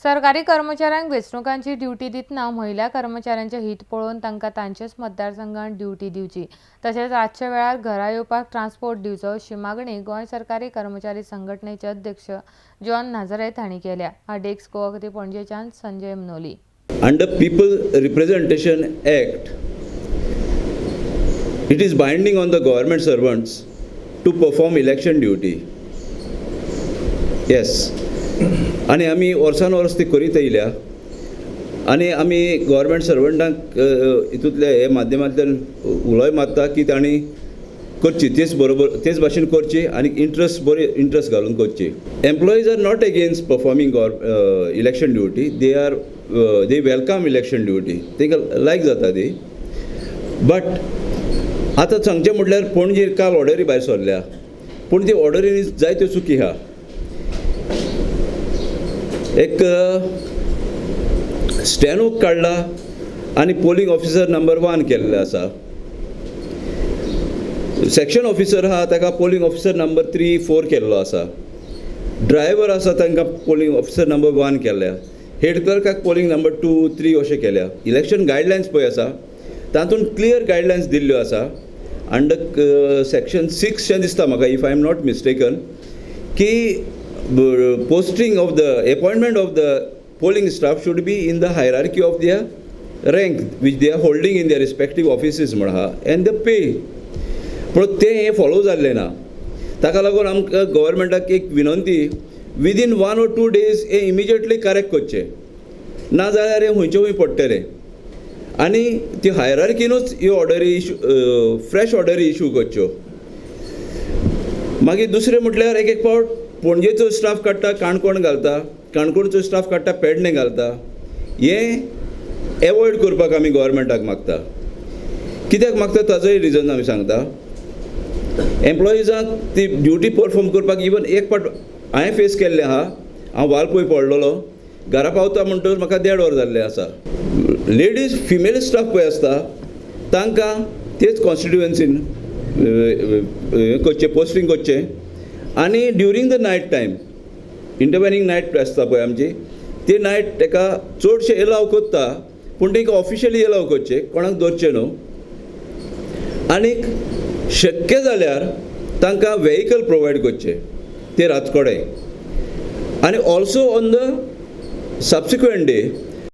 सरकारी कर्मचाऱ्यांक वेंचणुकांची ड्युटी दितना महिला कर्मचाऱ्यांचे हित पळोवन तांकां तांचेच मतदारसंघात ड्युटी दिवची तशेंच रातच्या वेळार घरा येवपाक ट्रान्सपोर्ट दिवचो अशी मागणी गोंय सरकारी कर्मचारी संघटनेचे अध्यक्ष जॉन नाझारेथ हांणी केल्या। डेस्क गोवा खातीर पणजेच्यान Sanjay Manoli. Under People Representation Act, it is binding on the government servants to perform election duty. Yes. आणि आमी वर्सान वर्स ती करीत येयल्या आनी आमी गव्हर्मेंट सर्वंटांक हितूंतले हे माध्यमांतल्यान उलोय मारता की तांणी करची तेच बरोबर तेच भाशेन करची आनी इंट्रस्ट घालून करची। Employees are not against performing election duty, they welcome election duty, तांकां लायक जाता ती। बट आतां सांगचें म्हटल्यार पणजे काल ऑर्डरी भायर सरल्या, पूण ती ऑर्डरीनी जायत्यो चुकी आहा। एक स्टॅनोक काडला आनी पोलिंग ऑफिसर नंबर 1 केल्ले आसा। सेक्शन ऑफिसर आहा ताका पोलिंग ऑफिसर नंबर 3, 4 केल्लो आसा। ड्रायव्हर आसा तांकां पोलिंग ऑफिसर नंबर 1 केल्या। हेड क्लर्काक पोलिंग नंबर 2, 3 अशें केल्या। इलेक्शन गायडलायन्स पळय आसा तातूंत क्लियर गायडलायन्स दिल्ल्यो आसा। अंडर सेक्शन 6 दिसता म्हाका, if I am not mistaken, की posting of the appointment of the polling staff should be in the hierarchy of their rank which they are holding in their respective offices म्हणा and the pay. पण ते हे follow जाल्ले ना, ताका लागून आमकां गव्हर्मेंटाक एक विनंती, विदीन 1 or 2 days हे इमिजिएटली करेक्ट करचे, ना जाल्यार हे खंयचे खंय पडटले आनी ती हायरार्कीनूच ह्यो ऑर्डरी फ्रेश ऑर्डरी इश्यू करच्यो। मागीर दुसरें म्हटल्यार एक फावट पणजेचो स्टाफ काडटा काणकोण घालता, काणकोणचो स्टाफ काडटा पेडणे घालता। हें एवॉयड करपाक आमी गव्हर्मेंटाक मागता। कित्याक मागता ताजोय रिजन आमी सांगता। एम्प्लॉइजांक ती ड्युटी परफॉर्म करपाक इवन एक फावट हांवें फेस केल्लें आहा। हांव वालपय पडलेलो, घरा पावता म्हणटच म्हाका 1.5 वर जाल्लें आसा। लेडीज फिमेल स्टाफ पळय आसता तांकां तेच कॉन्स्टिट्युएन्सीन करचें, पोस्टींग करचें आनी during the night time, intervening night आसता पळय आमची, ती नायट ताका चडशे एलाव करता, पूण ताका ऑफिशियली एलाव करचे, कोणाक धरचे न्हू। आनीक शक्य जाल्यार तांकां वेहिकल प्रोवायड करचे ते रातकोडे। आनी also on the subsequent day